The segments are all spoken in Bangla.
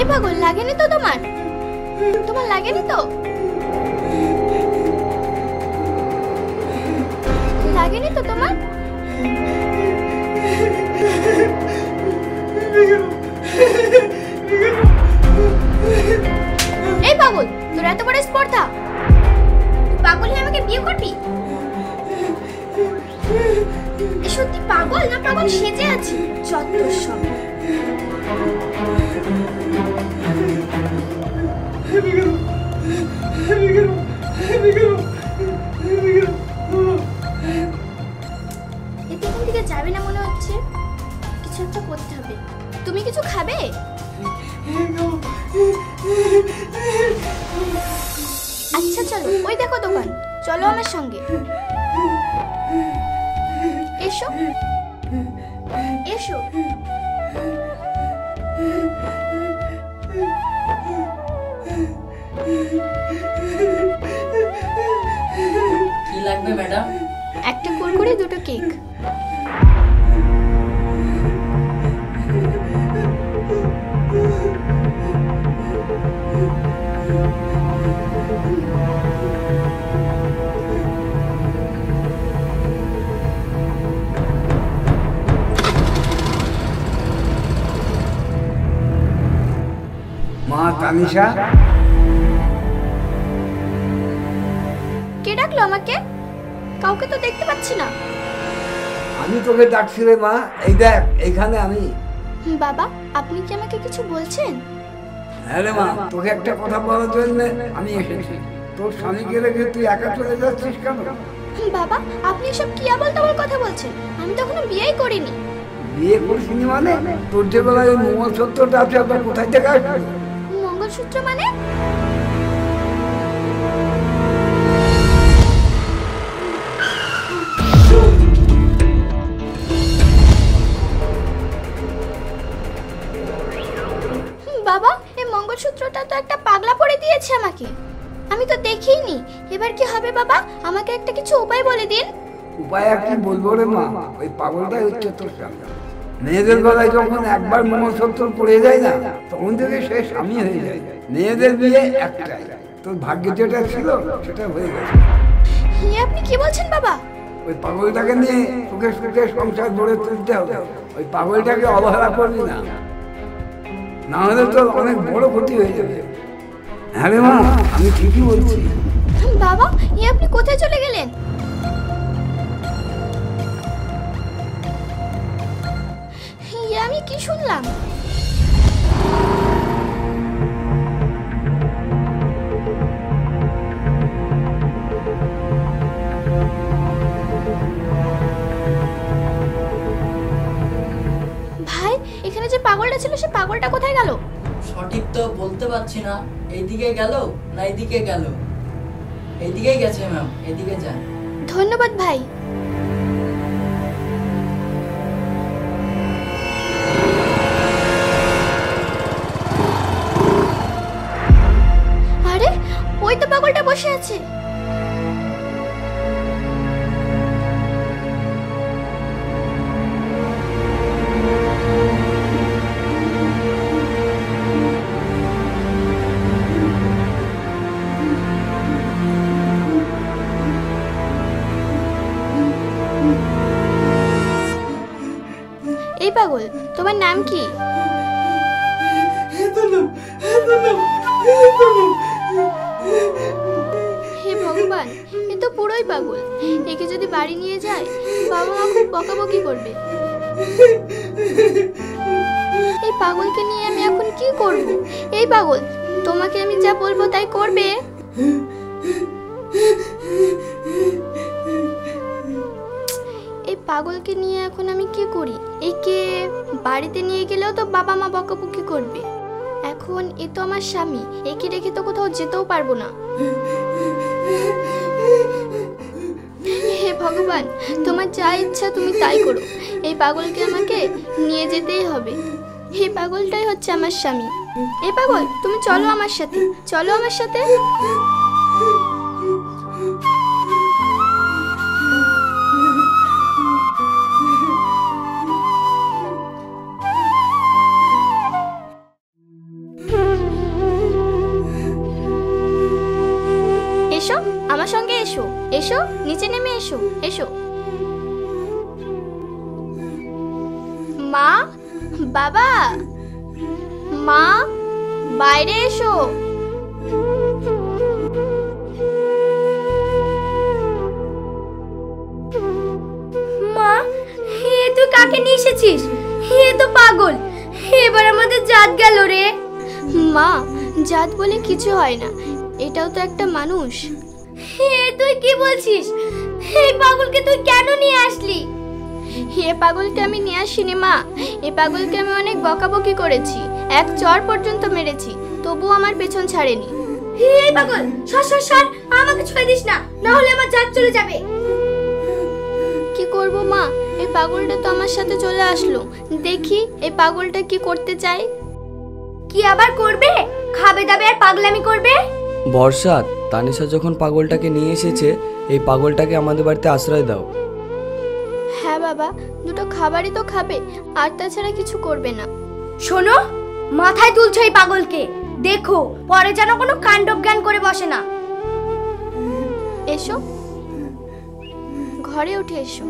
এ পাগল, লাগেনি তো তোমার? তোমার লাগেনি তো? লাগেনি তো তোমার? এই পাগল, তোর এত বড় স্পর্ধা! পাগল হয়ে আমাকে বিয়ে করবি? সত্যি পাগল না পাগল সেজে আছি? যত সব। এতক্ষণ থেকে যাবে না মনে হচ্ছে। কিছু একটা করতে হবে। তুমি কিছু খাবে? আচ্ছা চলো, ওই দেখো দোকান, চলো আমার সঙ্গে। এসো এসো। কি লাগবে ম্যাডাম? একটা কুরকুরে, দুটো কেক। মা তানিশা, কে ডাকলো আমাকে? কাউকে তো দেখতে পাচ্ছি না। আমি তোকে ডাকছি রে মা। এই দেখ, এইখানে আমি। বাবা, আপনি কি আমাকে কিছু বলছেন? হ্যাঁ রে মা, তোকে একটা কথা বলার জন্য আমি এসেছি। তোর স্বামীকে রেখে তুই একা চলে যাচ্ছিস কেন? বাবা, আপনি এসব কি আবল তাবল কথা বলছেন? আমি তো এখনো বিয়েই করিনি। বিয়ে করিসনি মানে? তোর যে বেলায় মঙ্গলসূত্রটা আছে ওটা কোথায় থেকে আসবে? মঙ্গলসূত্র মানে? বাবা, এই মঙ্গলসূত্রটা তো একটা পাগলা পরে দিয়েছে আমাকে। আমি তো দেখিনি। এবার কি হবে বাবা? আমাকে একটা কিছু উপায় বলে দিন। উপায় আর কি বলবো রে মা? ওই পাগলটাই হচ্ছে তোর স্বামী। মেয়েদের গলায় যখন একবার মঙ্গলসূত্র পড়ে যায় না, তখন থেকে সে স্বামী হয়ে যায়। মেয়েদের বিয়ে একটাই। তোর ভাগ্যে যেটা ছিল সেটা হয়ে গেছে। আপনি কি বলছেন বাবা? ওই পাগলটাকে নিয়ে সুখে সুখে সংসার গড়ে তুলতে হবে। ওই পাগলটাকে অবহেলা করবি না, না হলে তোর অনেক বড় ক্ষতি হয়ে যাবে। হ্যাঁ রে মা, আমি ঠিকই বলছি। বাবা, আপনি কোথায় চলে গেলেন? আমি কি শুনলাম? ভাই, এখানে যে পাগলটা ছিল সে পাগলটা কোথায় গেল? সঠিক তো বলতে পারছি না। এইদিকে গেল না এইদিকে গেল? এইদিকেই গেছে ম্যাম, এদিকে যান। ধন্যবাদ ভাই। আরে, ওই তো পাগলটা বসে আছে। এই পাগল, তোমার নাম কি? হে ভগবান, এ তো পুরোই পাগল। একে যদি বাড়ি নিয়ে যায়, বাবা মা খুব বকাবকি করবে। এই পাগলকে নিয়ে আমি এখন কি করব? এই পাগল, তোমাকে আমি যা বলবো তাই করবে? এই পাগলকে নিয়ে এখন আমি কি করি? একে বাড়িতে নিয়ে গেলেও তো বাবা মা বকাবকি করবে। এখন এ তো আমার স্বামী, একে রেখে তো কোথাও যেতেও পারবো না। হে ভগবান, তোমার যা ইচ্ছা তুমি তাই করো। এই পাগলকে আমাকে নিয়ে যেতেই হবে। এই পাগলটাই হচ্ছে আমার স্বামী। এই পাগল, তুমি চলো আমার সাথে, চলো আমার সাথে। মা, বাবা, মা, বাইরে এসো। মা, এ তুই কাকে নিয়ে এসেছিস? এ তো পাগল। এবার আমাদের জাত গেল রে। মা, জাত বলে কিছু হয় না, এটাও তো একটা মানুষ। এ তুই কি বলছিস? এই পাগলকে তুই কেন নিয়ে আসলি? এ পাগলকে আমি নিয়ে আসিনি মা, এ পাগলকে আমি অনেক বকাবকি করেছি, এক চড় পর্যন্ত মেরেছি, তবুও আমার পেছন ছাড়েনি। এই পাগল, সর সর সর, আমাকে ছুঁয়ে দিস না, না হলে আমার জাত চলে যাবে। কি করব মা, এই পাগলটা তো আমার সাথে চলে আসলো, দেখি এই পাগলটা কি করতে চায়। কি আবার করবে? খাবে দাবে আর পাগলামি করবে? বর্ষা, তানিশা যখন পাগলটাকে নিয়ে এসেছে, এই পাগলটাকে আমাদের বাড়িতে আশ্রয় দাও। হ্যাঁ বাবা, দুটো খাবারই তো খাবে, আর তাছাড়া কিছু করবে না। শোনো, মাথায় তুলছো এই পাগলকে, দেখো পরে যেন কোনো কাণ্ডজ্ঞান করে বসে না। এসো, ঘরে উঠে এসো।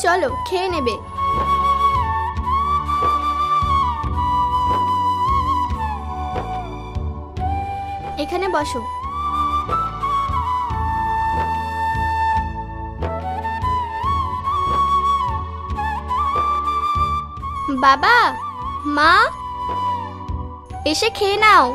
চলো, খেয়ে নেবে। এখানে বসো। বাবা, মা, এসে খেয়ে নাও।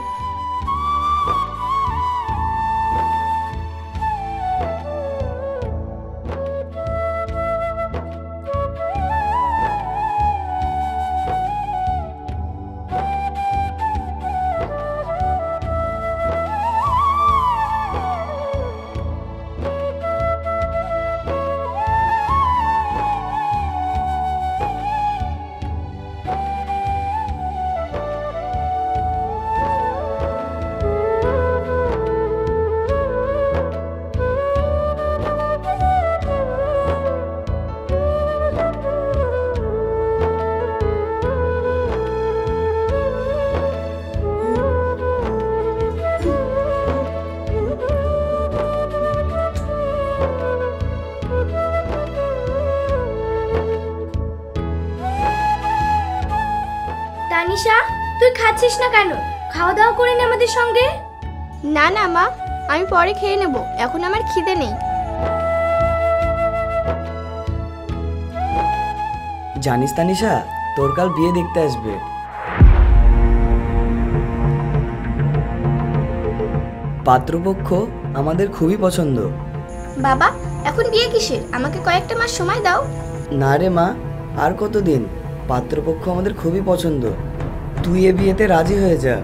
তানিশা, তুই খাচ্ছিস না কেন? খাওয়া দাওয়া করে নে আমাদের সঙ্গে। না না মা, আমি পরে খেয়ে নেব, এখন আমার খিদে নেই। জানিস তানিশা, তোর কাল বিয়ে দেখতে আসবে। পাত্রপক্ষ আমাদের খুবই পছন্দ। বাবা, এখন বিয়ে কিসের? আমাকে কয়েকটা মাস সময় দাও। না রে মা, আর কতদিন? পাত্রপক্ষ আমাদের খুবই পছন্দ, তুই এ বিয়েতে রাজি হয়ে যা।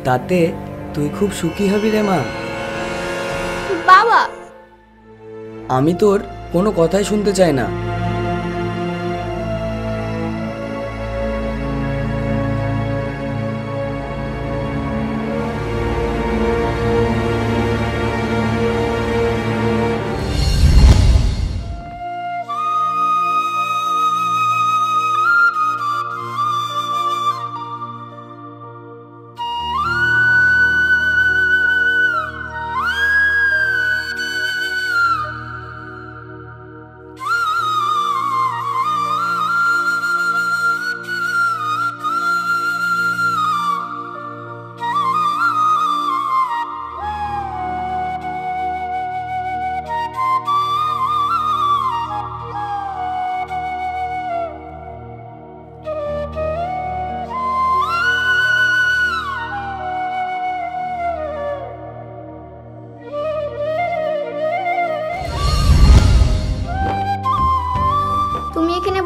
তাতে তুই খুব সুখী হবি রে মা। বাবা, আমি তোর কোনো কথাই শুনতে চাই না।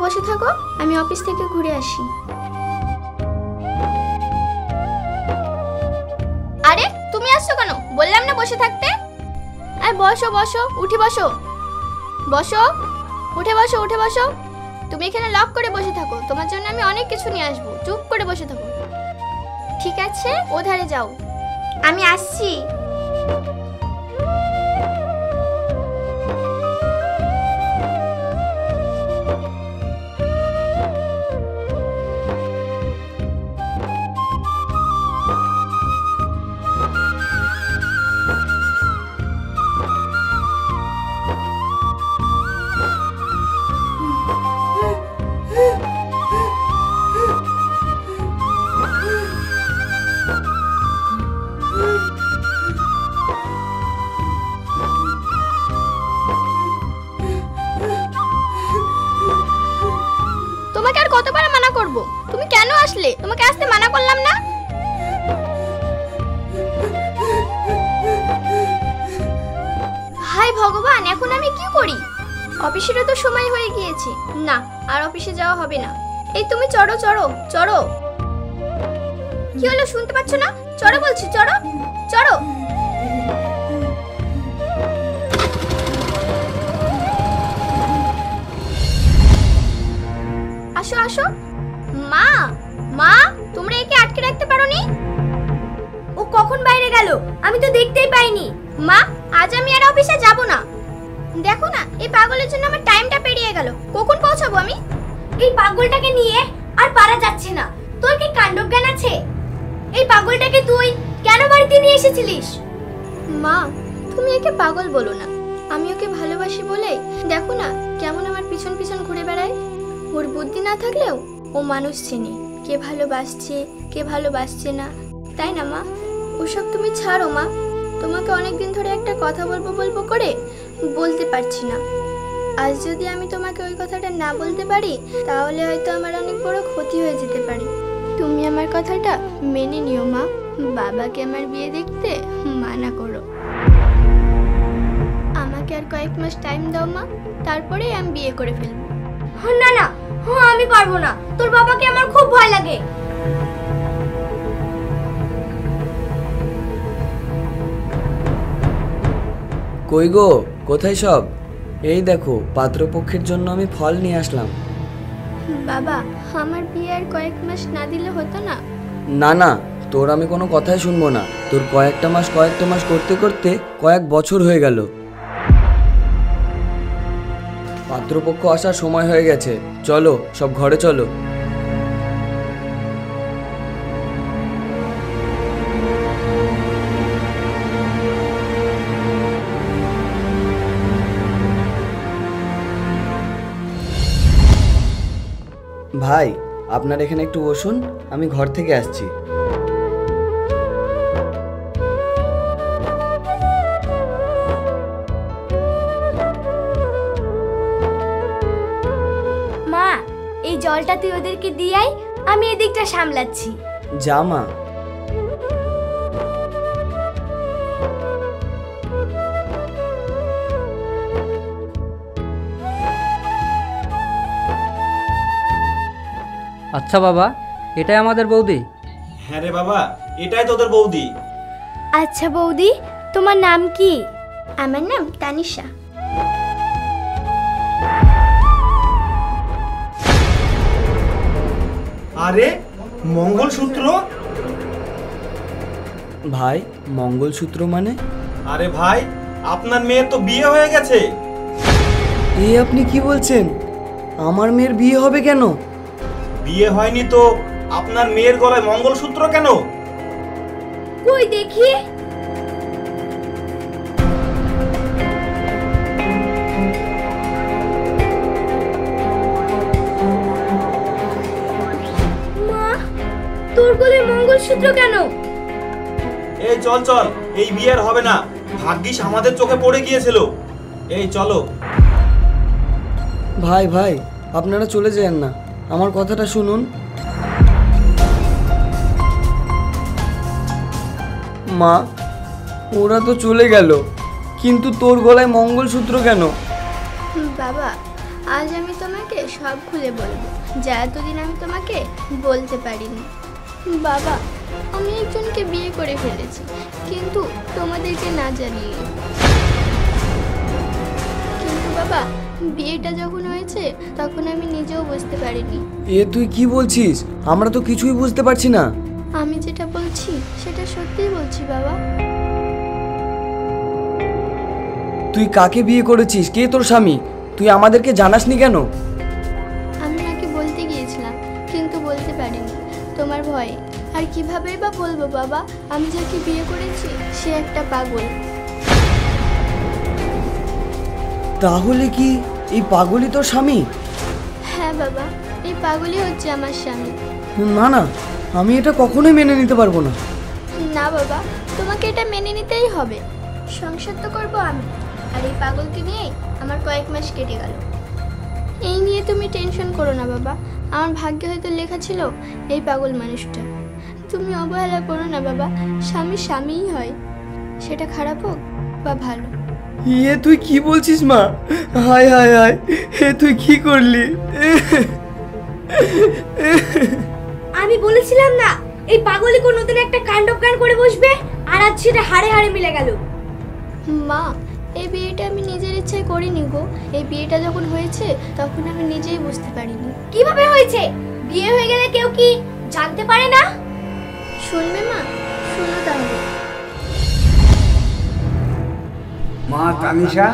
বসে থাকো, আমি অফিস থেকে ঘুরে আসি। বসে থাকতে? আর বসো বসো, উঠে বসো, বসো, উঠে বসো, উঠে বসো। তুমি এখানে লক করে বসে থাকো, তোমার জন্য আমি অনেক কিছু নিয়ে আসবো। চুপ করে বসে থাকো। ঠিক আছে, ওধারে যাও, আমি আসছি। তোমাকে আর কতবার মানা করব? তুমি কেন আসলে? তোমাকে আসতে মানা করলাম না? হায় ভগবান, এখন আমি কি করি? অফিসেরও তো সময় হয়ে গিয়েছে। না, আর অফিসে যাওয়া হবে না। এই তুমি চড়ো চড়ো চড়ো। কি হলো, শুনতে পাচ্ছ না? চড়ো বলছি, চড়ো চড়ো। আসো আসো। মা, মা, তোমরা একে আটকে রাখতে পারোনি? ও কখন বাইরে গেল? আমি তো দেখতেই পাইনি। মা, আজ আমি আর অফিসে যাব না। দেখো না, এই পাগলের জন্য আমার টাইমটা পেরিয়ে গেল। কখন পৌঁছাবো আমি? এই পাগলটাকে নিয়ে আর পারা যাচ্ছে না। তোর কি কাণ্ডজ্ঞান আছে? এই পাগলটাকে তুই কেন বাড়িতে নিয়ে এসেছিলিস? মা, তুমি একে পাগল বলো না। আমি ওকে ভালোবাসি বলে দেখো না কেমন আমার পিছন পিছন ঘুরে বেড়ায়। ওর বুদ্ধি না থাকলেও ও মানুষ চেনে, কে ভালোবাসছে কে ভালোবাসছে না, তাই না মা? ওসব তুমি ছাড়ো মা। তোমাকে অনেকদিন ধরে একটা কথা বলবো বলবো করে বলতে পারছি না। আজ যদি আমি তোমাকে ওই কথাটা না বলতে পারি, তাহলে হয়তো আমার অনেক বড় ক্ষতি হয়ে যেতে পারে। তুমি আমার কথাটা মেনে নিও মা। বাবাকে আমার বিয়ে দেখতে মানা করো। আমাকে আর কয়েক মাস টাইম দাও মা, তারপরেই আমি বিয়ে করে ফেলবো। না না, আমি পারবো না। তোর বাবাকে আমার খুব ভয় লাগে। কই গো, কোথায় সব? এই দেখো, পাত্রপক্ষের জন্য আমি ফল নিয়ে আসলাম। বাবা, আমার বিয়ে আর কয়েক মাস না দিলে হতো না? না না, তোর আমি কোনো কথাই শুনবো না। তোর কয়েকটা মাস করতে করতে কয়েক বছর হয়ে গেল। পাত্রপক্ষ আসার সময় হয়ে গেছে। চলো, সব ঘরে চলো। ভাই, আপনার এখানে একটু বসুন, আমি ঘর থেকে আসছি। মা, এই জলটা তুই ওদেরকে দিয়াই, আমি এদিকটা সামলাচ্ছি। যা মা। আচ্ছা বাবা, এটাই আমাদের বৌদি? হ্যাঁ রে বাবা, এটাই তোদের বৌদি। আচ্ছা বৌদি, তোমার নাম কি? আমার নাম তানিশা। আরে মঙ্গলসূত্র? ভাই, মঙ্গলসূত্র মানে? আরে ভাই, আপনার মেয়ের তো বিয়ে হয়ে গেছে। এই আপনি কি বলছেন? আমার মেয়ের বিয়ে হবে কেন? বিয়ে হয়নি তো আপনার মেয়ের গলায় মঙ্গলসূত্র কেন? কই দেখি। মা, তোর গলায় মঙ্গলসূত্র কেন? এই চল চল, এই বিয়ে আর হবে না। ভাগ্যিস আমাদের চোখে পড়ে গিয়েছিল। এই চলো। ভাই ভাই, আপনারা চলে যান না, আমার কথাটা শুনুন। মা, ওরা তো চলে গেল, কিন্তু তোর গলায় মঙ্গলসূত্র কেন? বাবা, আজ আমি তোমাকে সব খুলে বলবো, যা এতদিন আমি তোমাকে বলতে পারিনি। বাবা, আমি একজনকে বিয়ে করে ফেলেছি, কিন্তু তোমাদেরকে না জানিয়ে। কিন্তু বাবা, বিয়েটা যখন হয়েছে তখন আমি নিজেও বুঝতে পারিনি। এ তুই কি বলছিস? আমরা তো কিছুই বুঝতে পারছি না। আমি যেটা বলছি সেটা সত্যিই বলছি বাবা। তুই কাকে বিয়ে করেছিস? কে তোর স্বামী? তুই আমাদেরকে জানাসনি কেন? আমি নাকি বলতে গিয়েছিলাম, কিন্তু বলতে পারিনি তোমার ভয়ে। আর কিভাবে বা বলবো বাবা, আমি যাকে বিয়ে করেছি সে একটা পাগল। তাহলে কি এই পাগলই তোর স্বামী? হ্যাঁ বাবা, এই পাগলই হচ্ছে আমার স্বামী। না না, আমি এটা কখনোই মেনে নিতে পারবো না। না বাবা, তোমাকে এটা মেনে নিতেই হবে। সংসার তো করবো আমি, আর এই পাগলকে নিয়েই আমার কয়েক মাস কেটে গেল। এই নিয়ে তুমি টেনশন করো না বাবা, আমার ভাগ্যে হয়তো লেখা ছিল এই পাগল মানুষটা। তুমি অবহেলা করো না বাবা, স্বামী স্বামীই হয়, সেটা খারাপ হোক বা ভালো। এ তুই কি বলছিস মা? হায় হায় হায়, এ তুই কি করলি? আমি বলেছিলাম না এই পাগলি কোন নতুন একটা কাণ্ড করে বসবে, আর আজ সেটা হাড়ে হাড়ে মিলে গেল। মা, এই বিয়েটা আমি নিজের ইচ্ছায় করিনি গো। এই বিয়েটা যখন হয়েছে তখন আমি নিজেই বুঝতে পারিনি। কিভাবে হয়েছে? বিয়ে হয়ে গেলে কেউ কি জানতে পারে না? শুনবে মা? শোনো তাহলে। মা তানিশা,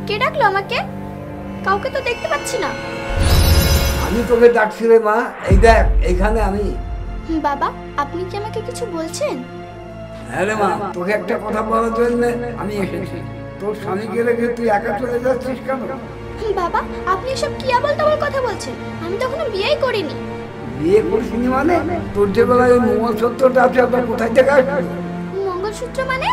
কে ডাকলো আমাকে? কাউকে তো দেখতে পাচ্ছি না। আমি তোকে ডাকছি রে মা। এই দেখ, এখানে আমি। বাবা, আপনি কি আমাকে কিছু বলছেন? হ্যাঁ রে মা, তোকে একটা কথা বলার জন্য আমি এসেছি। তোর স্বামীকে রেখে তুই একা চলে যাচ্ছিস কেন? বাবা, আপনি এসব কি আবল তাবল কথা বলছেন? আমি তো এখনো বিয়েই করিনি। বিয়ে করিসনি মানে? তোর যে বেলায় ওই মঙ্গলসূত্রটা আছে ওটা কোথায় থেকে আসবে? মঙ্গলসূত্র মানে?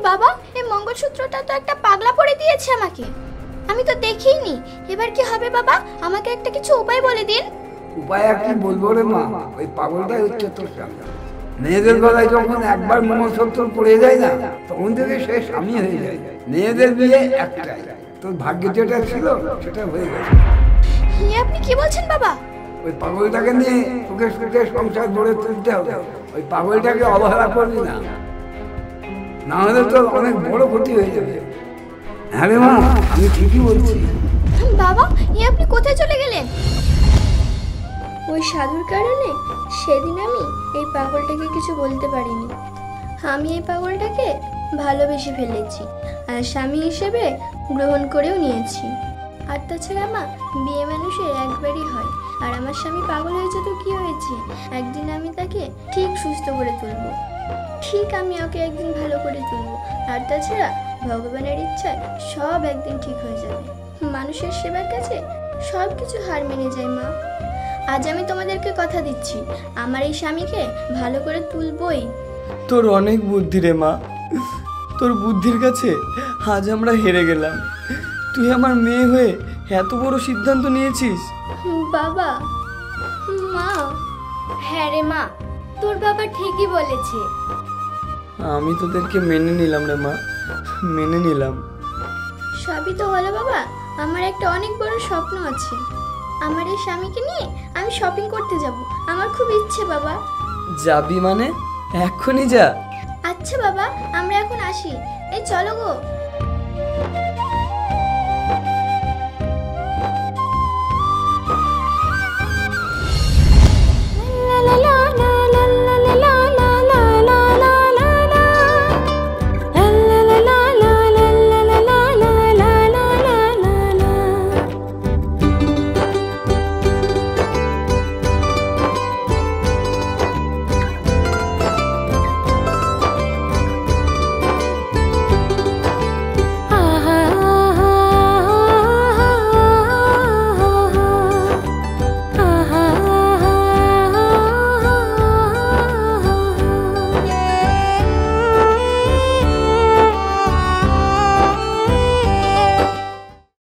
বাবা, এই মঙ্গলসূত্রটা তো একটা পাগলা পরে দিয়েছে আমাকে। আমি তো দেখিনি। এবার কি হবে বাবা? আমাকে একটা কিছু উপায় বলে দিন। উপায় আর কি বলবো রে মা, ওই পাগলটাই হচ্ছে তোর স্বামী। মেয়েদের গলায় যখন একবার মঙ্গলসূত্র পড়ে যায় না, তখন থেকে সে স্বামী হয়ে যায়। মেয়েদের বিয়ে একটাই, তোর ভাগ্যে যেটা ছিল সেটা হয়ে গেছে। আপনি কি বলছেন বাবা? ওই পাগলটাকে নিয়ে সুখে সুখে সংসার গড়ে তুলতে হবে। ওই পাগলটাকে অবহেলা করবি না, না হলে তোর অনেক বড় ক্ষতি হয়ে যাবে। হ্যাঁ রে মা, আমি ঠিকই বলছি। বাবা, আপনি কোথায় চলে গেলেন? ওই সাধুর কারণে সেদিন আমি এই পাগলটাকে কিছু বলতে পারিনি। আমি এই পাগলটাকে ভালোবেসে ফেলেছি, আর স্বামী হিসেবে গ্রহণ করেও নিয়েছি। আর তাছাড়া মা, বিয়ে মানুষের একবারই হয়। আর আমার স্বামী পাগল হয়েছে তো কি হয়েছে, একদিন আমি তাকে ঠিক সুস্থ করে তুলবো। ঠিক আমি ওকে একদিন ভালো করে তুলবো। আর তাছাড়া ভগবানের ইচ্ছায় সব একদিন ঠিক হয়ে যাবে। মানুষের সেবার কাছে সব কিছু হার মেনে যায় মা। আজ আমি তোমাদেরকে কথা দিচ্ছি, আমার এই স্বামীকে ভালো করে তুলবই। তোর অনেক বুদ্ধি রে মা, তোর বুদ্ধির কাছে আজ আমরা হেরে গেলাম। তুই আমার মেয়ে হয়ে এত বড় সিদ্ধান্ত নিয়েছিস। বাবা, মা। হ্যাঁ রে মা, তোর বাবা ঠিকই বলেছে। আমি তোদেরকে মেনে নিলাম রে মা, মেনে নিলাম। সবই তো হলো বাবা, আমার একটা অনেক বড় স্বপ্ন আছে। আমার এই স্বামীকে নিয়ে আমি শপিং করতে যাব, আমার খুব ইচ্ছে বাবা। যাবি মানে? এক্ষুনি যা। আচ্ছা বাবা, আমরা এখন আসি। এই চলো গো।